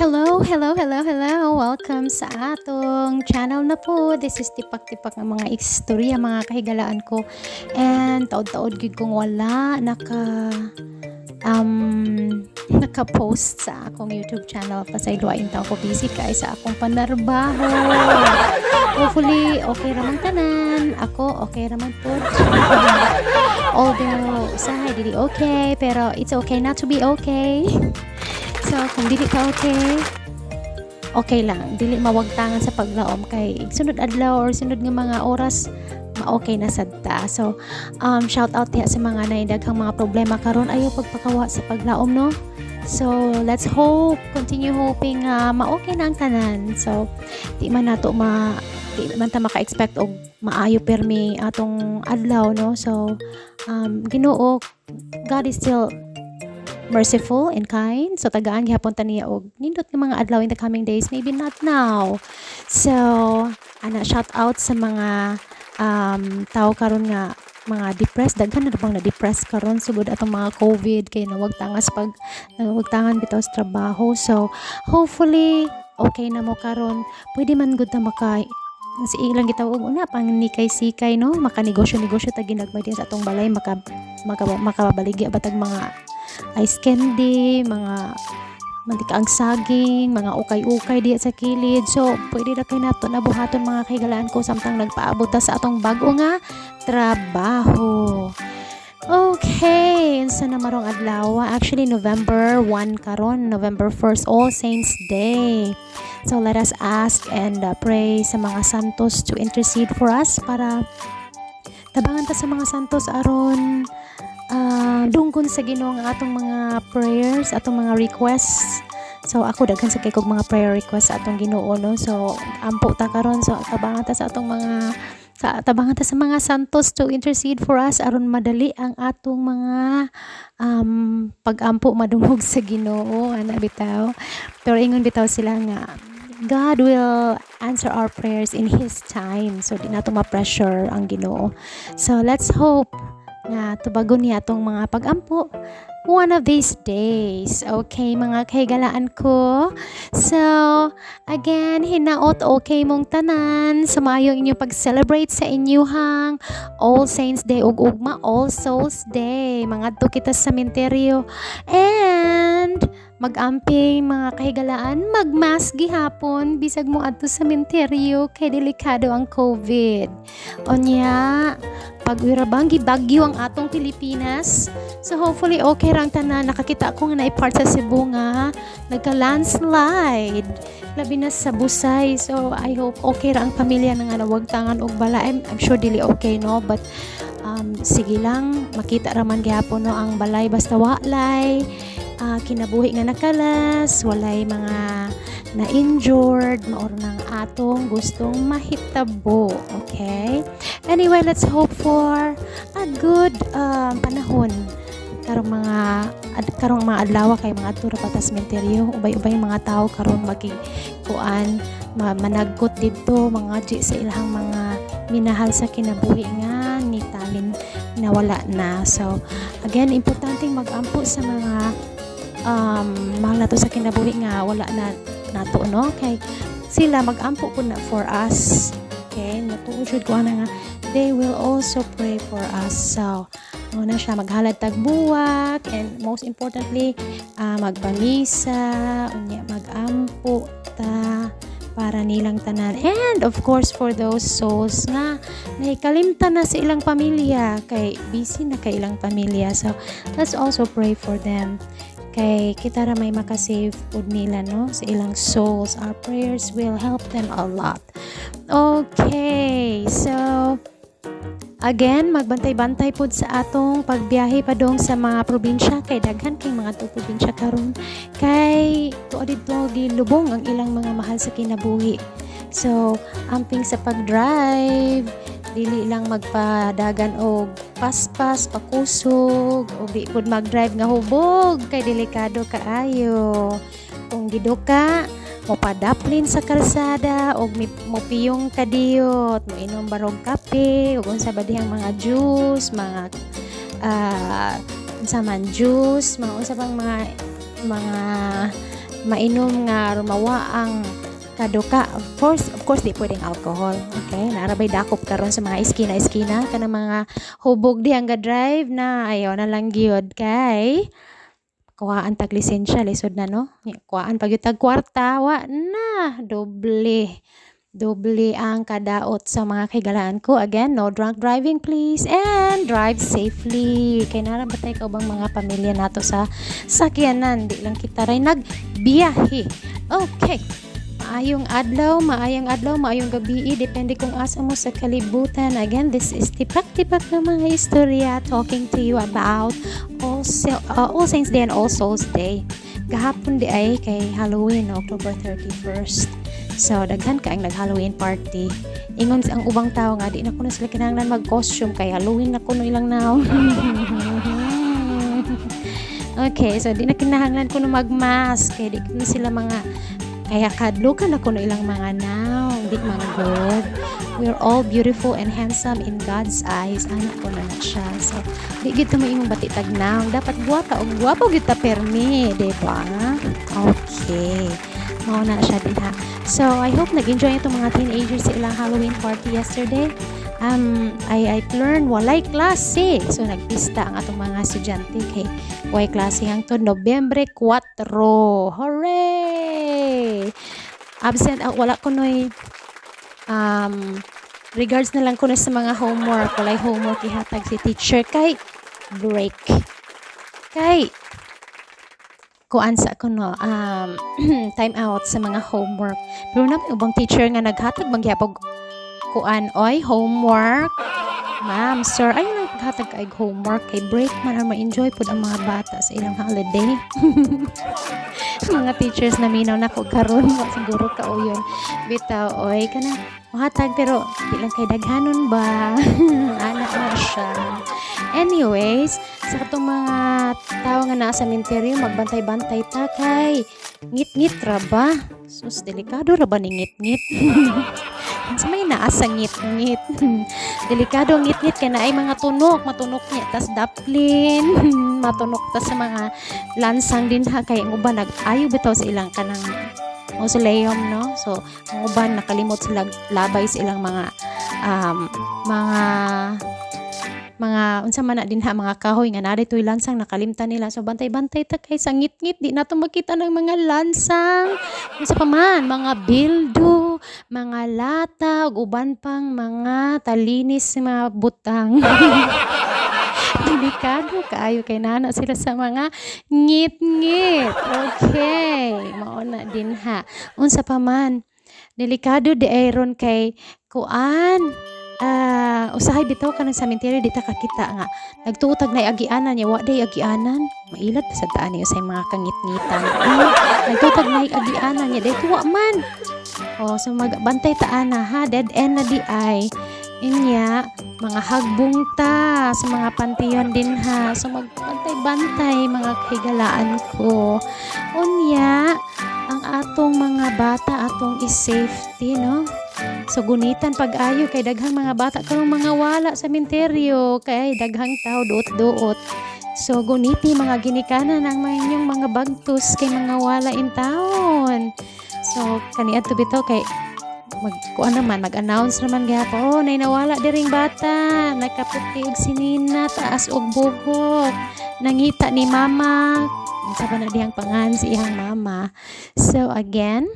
Hello. Welcome sa atong channel na po. This is tipak-tipak ng mga istorya, mga kahigalaan ko. And taod-taod gid kong wala naka-post sa akong YouTube channel pasay duain ta ako busy kay sa akong panarbaho. Hopefully okay raman tanan. Ako okay raman po. Although usahay dili okay, pero it's okay not to be okay. So, kung dili ka okay, okay lang. Dili mawagtangan sa paglaom kay sunod adlaw or sunod nga mga oras ma-okay na sad ta. So, shout out diha sa mga naidaghang mga problema karon ayo pagpakawa sa paglaom no. So, let's hope, continue hoping ma-okay na ang tanan. So, di man ta maka-expect og maayo permi atong adlaw no. So, Ginoo, God is still merciful and kind. So tagaan gihapon ta niya og nindot nga mga adlaw in the coming days, maybe not now. So shout out sa mga tao karon nga mga depressed, daghan na bang na depressed karon sugod atong mga COVID kay nawagtangan bitaw sa trabaho. So hopefully okay na mo karon, pwede man gud ta si ilang gitawag una pang nikay-sikay no, makanegosyo-negosyo ta ginagmay din sa atong balay, makabaligya batag mga ice candy, mga mantika ang saging, mga ukay-ukay diya sa kilid. So, pwede na kayo nato nabuhaton mga kaigalaan ko samtang nagpaabot ta sa atong bago nga trabaho. Okay, sa namarong adlaw, actually November 1 karon, November 1st, All Saints Day. So, let us ask and pray sa mga santos to intercede for us para tabangan ta sa mga santos aron dunggon sa Ginoo nga atong mga prayers, atong mga requests. So ako daghan sa kay kog mga prayer requests sa atong Ginoo no. So ampo ta karon, so tabangan ta sa atong tabangan ta sa mga santos to intercede for us aron madali ang atong mga pag-ampo madungog sa Ginoo ana bitaw. Pero ingon bitaw sila nga God will answer our prayers in His time. So di nato ma-pressure ang Ginoo. So let's hope nga tubagon niya atong mga pag-ampo one of these days. Okay, mga kahigalaan ko. So, again, hinaot okay mong tanan. Sumayo inyo pag-celebrate sa inyuhang All Saints Day ug ugma All Souls Day. Mangadto kita sa sementeryo and mag-amping mga kahigalaan, mag-mask gihapon bisag mo adto sa sementeryo kay delikado ang COVID. Onya, pagwirabang gibagyo ang atong Pilipinas. So hopefully okay rang tanan. Nakakita ko nga naipart sa Cebu nga nagka-landslide labi na sa Busay. So I hope okay ra ang pamilya nga nawagtangan og bala. I'm sure dili okay no, but sige lang, makita raman gihapon no ang balay basta walay kinabuhi nga nakalas, walay mga na-injured, maor ng atong gustong mahitabo. Okay? Anyway, let's hope for a good panahon. Karong mga adlaw kay mga adto ra patas sementeryo, ubay-ubay mga tao karon magikuan managkot didto mga di sa ilang mga minahal sa kinabuhi nga ni talin nawala na. So again, importanteng mag-ampo sa mga mahal na to sa kinabuhi nga wala na nato no, kay sila mag-ampo po na for us. Okay, natuod ko na nga they will also pray for us. So na siya maghalad tagbuwak and most importantly magbalisa unya mag-ampo ta para nilang tanan, and of course for those souls nga nahikalimtan na sa ilang pamilya kay busy na kay ilang pamilya. So let's also pray for them kay kita ra may makasave pud nila no sa ilang souls. Our prayers will help them a lot. Okay, so again, magbantay-bantay pud sa atong pagbiyahe padong sa mga probinsya kay daghan kay mga probinsya karon kay tuod dito gilubong ang ilang mga mahal sa kinabuhi. So amping sa pag-drive, dili lang magpadagan og paspas, pakusog, o di pud mag-drive nga hubog kay delikado kaayo. Kung giduka mo padaplin sa kalsada o mopiyong kadiyot, mo inom barog kape ug unsa ba dihang mga juice, mga unsa man juice, mga unsa bang mga mainom nga rumawa ang kaduka. Of course, di pwedeng alcohol. Okay? Narabay dakop karon sa mga iskina-iskina kanang mga hubog di ang drive na ayaw na lang gyud kay kuhaan tag lisensya lisod na no. Kuhaan pag yung tag kwarta wa na doble ang kadaot sa mga kaigalaan ko. Again, no drunk driving please and drive safely. Kay narabatay ka bang mga pamilya nato sa sakyanan, di lang kita ray nagbiyahe. Okay. Maayong adlaw, maayong gabi, depende kung asa mo sa kalibutan. Again, this is tipak-tipak na mga istorya talking to you about All Saints Day and All Souls Day. Gahapon di ay kay Halloween, October 31st. So, daghan ka ang nag-Halloween party. Ingon ang ubang tao nga, di na ko na sila kinahanglan mag-costume kay Halloween na kuno ilang now. Okay, so di na kinahanglan ko na mag-mask kay di ko na sila mga kaya kadlukan ako no ilang mga now, di mga good. We're all beautiful and handsome in God's eyes. Anak ko na siya. So, di gito mo imong bati tagnaw. Dapat guwapa o guwapo kita permi, di ba? Okay. Mao na siya din ha. So, I hope nag-enjoy itong mga teenagers sa ilang Halloween party yesterday. I learned walay klase. So, nagpista ang atong mga estudyante kay walay klase hangtod Nobyembre 4. Hooray! Absent wala ko noy regards na lang ko na sa mga homework. Walay homework ihatag si teacher kay break. Kay kuan sa ko no time out sa mga homework. Pero na ubang teacher nga naghatag mangyapog kuan oy homework. Ma'am, sir, ay naghatag kay homework kay break man or ma-enjoy pud ang mga bata sa ilang holiday. Mga teachers na minaw na ko karon siguro ka o yun bitaw oy kana mahatag pero di lang kay daghanon ba. Anak na siya. Anyways, sa katong mga tao nga naa sa cemetery magbantay-bantay ta kay ngit-ngit ra ba? Sus, delikado ra ba ni ngit-ngit? Sa may naasa ngit-ngit. Delikado ngit-ngit kay naay mga tunok, matunok niya tas daplin, matunok tas sa mga lansang din ha kay ang uban nag-ayo bitaw sa ilang kanang mausoleum no. So, ang uban nakalimot sila labay sa ilang mga unsa man na din ha mga kahoy nga na ditoy lansang nakalimtan nila. So bantay-bantay ta kay sa ngit-ngit di nato makita ng mga lansang. Unsa pa man mga bildo, mga lata ug uban pang mga talinis mga butang. Delikado kaayo kay nana sila sa mga ngit-ngit. Okay, mao na din ha. Unsa pa man delikado di ayron kay kuan usahay bitaw ka ng cemetery dita kakita nga nagtuutag na agianan niya wa day agianan mailat sa taan niya sa mga kangit-ngitan nagtuutag na agianan niya day tuwa man so magbantay taan na ha dead end na di ay inya mga hagbong ta sa mga pantiyon din ha so magbantay-bantay mga kahigalaan ko unya ang atong mga bata atong is-safety no. So gunitan pag-ayo kay daghang mga bata karong mga wala sa sementeryo kay daghang tao duot-duot. So guniti mga ginikanan ang inyong mga bagtos kay mga wala in taon. So kaniadto bitaw kay mag-announce naman gyapon nay nawala diring bata nakaputi og sinina taas og buhok nangita ni mama unsa ba na diyang pangan si iyang mama. So again,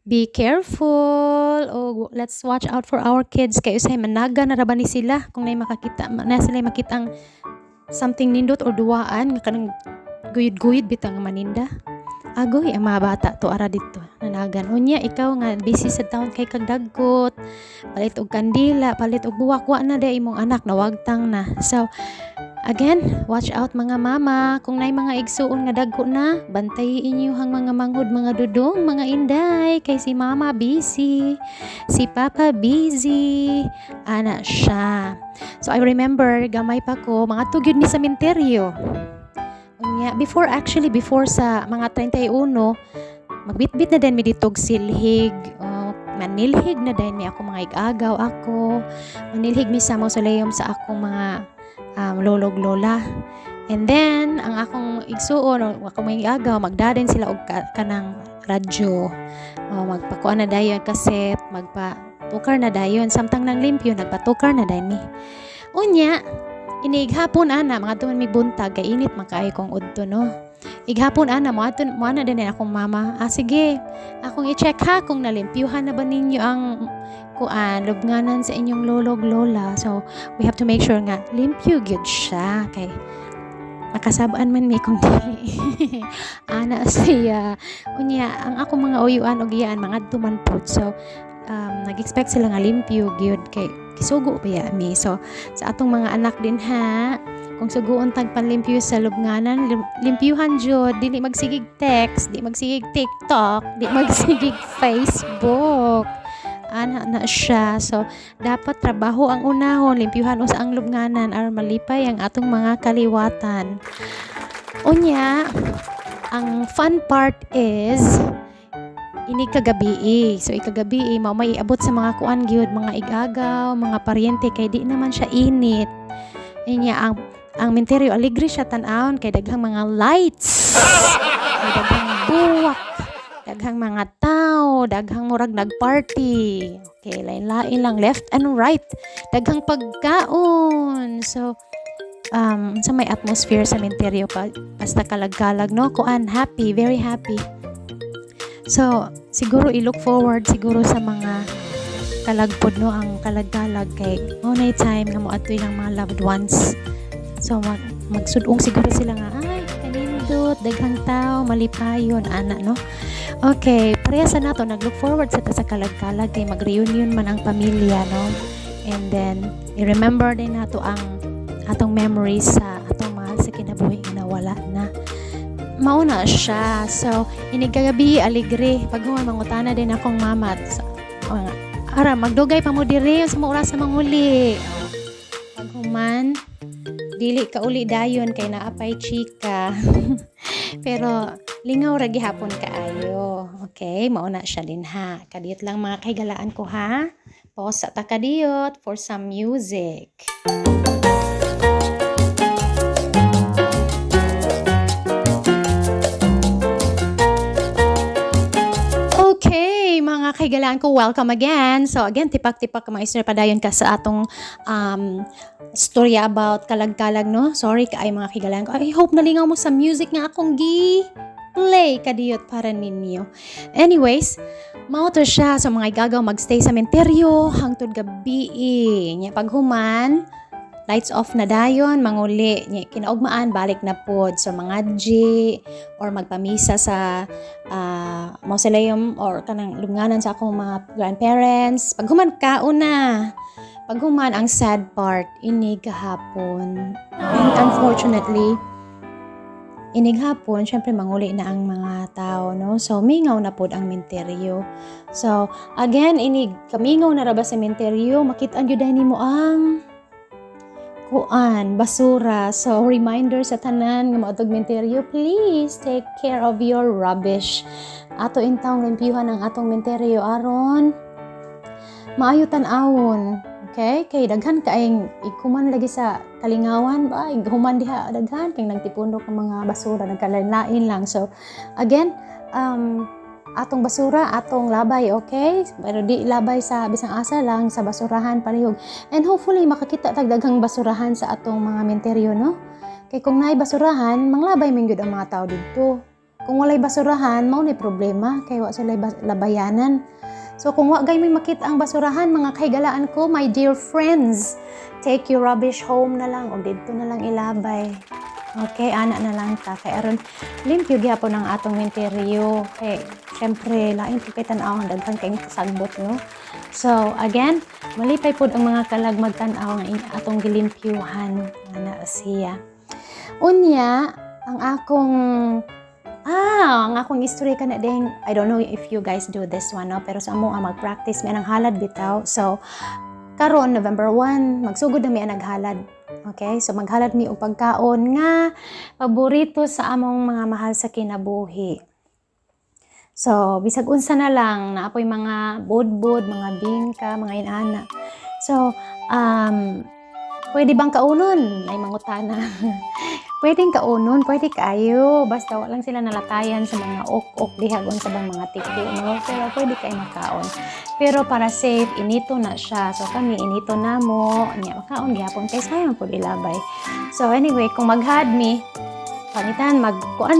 be careful. Let's watch out for our kids. Kay usay managa na rabani sila kung nay makakita na sila makitang something nindot or duwaan nga kanang guyud-guyud bitang maninda. Agoy ang mga bata to ara dito nanagan. Unya ikaw nga busy sa town kay kagdagot. Palit og kandila, palit og buwak wa na day imong anak nawagtang na. So again, watch out mga mama. Kung nay mga igsuon nga dagko na, bantayi inyo hang mga manghod, mga dudong, mga inday. Kay si mama busy, si papa busy. Ana siya. So I remember, gamay pa ko, mga tugyod ni sa sementeryo. Before sa mga 31, magbitbit na din mi ditog silhig. Manilhig na din mi ako mga igagaw ako. Manilhig mi sa mausoleum sa akong mga lolog lola And then ang akong igsuon o ako may agaw magdaden sila og kanang radyo. Magpakuan na dayon kaset, magpatukar na dayon samtang nang limpyo nagpatukar na dayon ni. Unya inighapon ana mga tuman mi buntag kay init man kaayo kong udto no. Ighapon ana mo na din akong mama. Sige. Akong i-check ha kung nalimpyuhan na ba ninyo ang lubnganan sa inyong lolog lola. So we have to make sure nga limpyo gyud siya kay makasabaan man mi kung dili. Ana siya. Unya ang akong mga uyuan og iyaan mga duman pud. So nag-expect sila nga limpyo gyud kay kisugo pa ya mi. So sa atong mga anak din ha, kung suguon tag panlimpyo sa lubnganan, limpyuhan jud, dili magsigig text, di magsigig TikTok, di magsigig Facebook. Ana na siya. So dapat trabaho ang unahon, limpyuhan usa ang lubnganan aron malipay ang atong mga kaliwatan. Unya, ang fun part is ini kagabi. So ikagabi mao may abot sa mga kuan gyud, mga igagaw, mga paryente kay di naman siya init. Inya ang Minterio Alegre siya tan-awon kay daghang mga lights, kay daghang buwak, daghang mga tao, daghang murag nagparty. Okay, lain-lain lang left and right. Daghang pagkaon. So sa may atmosphere sa Minterio basta kalag-kalag no, kuan happy, very happy. So siguro i-look forward siguro sa mga kalagpod no, ang kalag-kalag kay monay time nga moadtoy lang mga loved ones. So magsudong siguro sila nga ay kanindot daghang tao malipayon ana no. Okay, pareha sa nato nag-look forward sa kalag-kalag kay mag-reunion man ang pamilya no. And then i-remember din nato ang atong memories sa atong mahal sa kinabuhi nga nawala na. Mauna siya. So inigagabi alegre paghuman mangutana din akong mama. So, ara magdugay pa mo diri sa mga oras sa manghuli. Paghuman dili ka uli dayon kay naapay chika. Pero lingaw ra gihapon kaayo. Okay, mauna siya din ha. Kadiyot lang mga kahigalaan ko ha. Pause ta kadiyot for some music. Okay, mga kahigalaan ko, welcome again. So again, tipak-tipak mga istorya padayon ka sa atong storya about kalag-kalag no. Sorry kaay mga kahigalaan ko. I hope nalingaw mo sa music nga akong play kadiyot para ninyo. Anyways, mao to siya sa mga igagaw magstay sa Minterio hangtod gabi. Nya paghuman lights off na dayon, manguli, kinaugmaan, balik na pod. So, mga G, or magpamisa sa mausoleum, or kanang lubnganan sa akong mga grandparents. Paghuman, kauna. Paghuman, ang sad part, inig hapon. And unfortunately, inig hapon, syempre manguli na ang mga tao, no? So, mingaw na pod ang Minterio. So, again, inig, kamingaw na raba sa Minterio, makitaan yun dahil mo ang basura. So, reminder sa tanan nga maadtog Minterio, please take care of your rubbish. Ato intawng limpyuhan ang atong Minterio aron maayo tan-awon. Okay? Kay daghan kaayong ikuman lagi sa kalingawan ba? Human diha daghan kay nagtipundok ng mga basura nagkalain-lain lang. So, again, atong basura, atong labay, okay? Pero di labay sa bisang asa lang, sa basurahan palihog. And hopefully, makakita tagdaghang basurahan sa atong mga Minterio, no? Kay kung naay basurahan, manglabay man gyud ang mga tao dito. Kung walay basurahan, mao ni problema, kay wa sila labayanan. So, kung wa gay may makita ang basurahan, mga kahigalaan ko, my dear friends, take your rubbish home na lang, o dito na lang ilabay. Okay, ana na lang ta. Kay aron limpyo gyapon ang atong Minterio. Kay syempre lain po kay tan-aw ang daghan kay sagbot no. So again, malipay pod ang mga kalag magtan-aw nga atong gilimpyuhan ana siya. Unya ang akong istorya kana ding, I don't know if you guys do this one no, pero sa amo mag-practice mi anang halad bitaw. So karon November 1 magsugod na mi ang naghalad. Okay, so maghalad mi og pagkaon nga paborito sa among mga mahal sa kinabuhi. So, bisag unsa na lang na apoy mga budbud, mga bingka, mga inana. So, pwede bang kaunon? Ay mangutana. pwedeng kaunon, pwede kayo. Basta walang sila nalatayan sa mga ok-ok dihagon sa bang mga tikdi, no? Pero pwede kayo makaon. Pero para safe, inito na siya. So kami, inito na mo. Niya, makaon gihapon kay sayang po ilabay. So anyway, kung maghad mi, panitan, magluto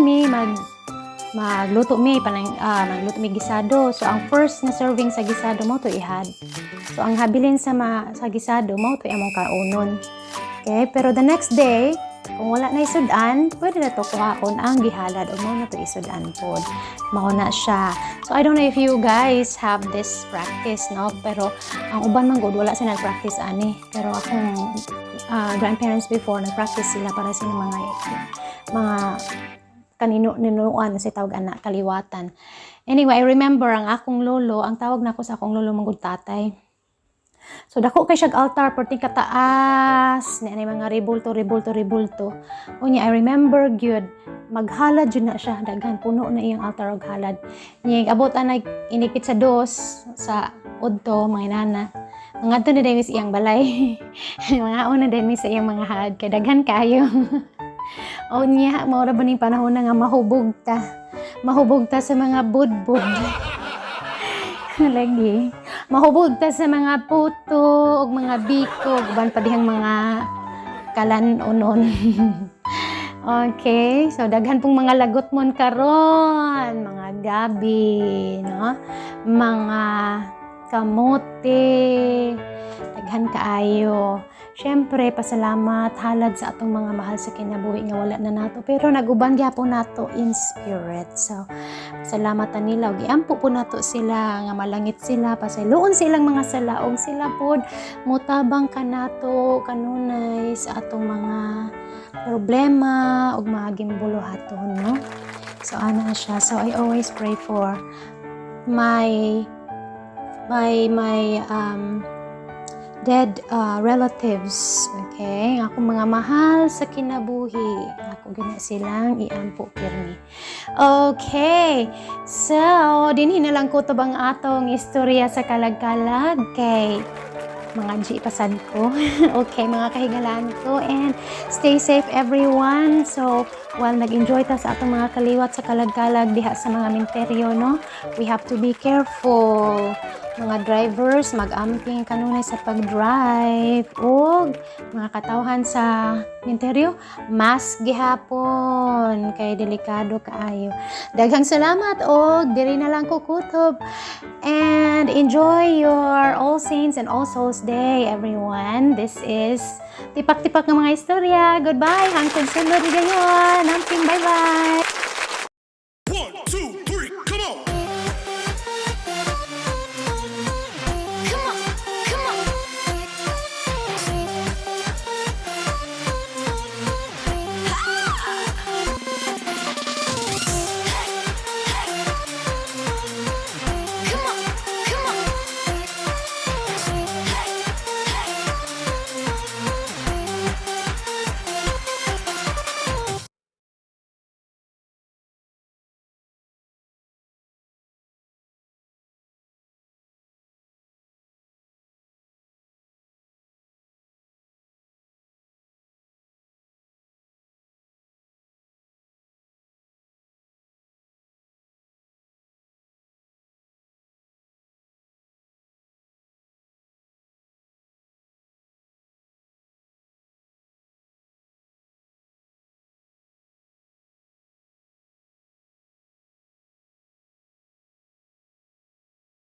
mi, magluto mi gisado. So ang first na serving sa gisado mo to ihad. So ang habilin sa gisado mo to among kaunon. Okay, pero the next day, kung wala na isudan, pwede na to kuhaon ang gihalad o mo na to isudan po. Mauna siya. So, I don't know if you guys have this practice, no? Pero, ang uban man good, wala sila nag-practice ani. Pero akong grandparents before, nag-practice sila para sa mga kanino-ninuan sa tawag anak, kaliwatan. Anyway, I remember ang akong lolo, ang tawag na ko sa akong lolo manggod tatay. So dako kay siya altar perting kataas ni ani mga ribulto. Unya I remember gyud maghalad jud na siya, daghan puno na iyang altar og halad. Nya abot anay inikit sa dos sa udto mga inana. Mga to na dai iyang balay. Mga una dai sa iyang mga had kay daghan kayo. Unya mao ra ba ning panahon nga mahubog ta sa mga budbud. Lagi. Mahubog ta sa mga puto o mga bikog, ban pa dihang mga kalanunon. Okay, so daghan pong mga lagot mon karon, mga gabi, no? Mga kamote, daghan kaayo. Syempre, pasalamat halad sa atong mga mahal sa kinabuhi nga wala na nato, pero naguban gyapon nato in spirit. So, salamat nila og giampo po nato sila nga malangit sila pasayloon silang mga salaog sila pod mutabang kanato kanunay sa atong mga problema ug mga gimbuluhaton, no? So ana siya. So I always pray for my dead relatives, okay? Ako mga mahal sa kinabuhi. Ako gina silang iampo pirmi. Okay. So, dinhi na lang ko tabang atong istorya sa kalag-kalag kay mga G pasad ko. Okay, mga kahigalan ko, and stay safe everyone. So, while nag-enjoy ta sa atong mga kaliwat sa kalag-kalag diha sa mga menteryo, no? We have to be careful. Mga drivers, mag-amping kanunay sa pag-drive o mga katawhan sa menteryo, mask gihapon kay delikado kaayo. Daghang salamat og diri na lang ko kutob, and enjoy your All Saints and All Souls Day, everyone. This is tipak-tipak ng mga istorya. Goodbye, hangtod sunod gayon. Amping, bye-bye.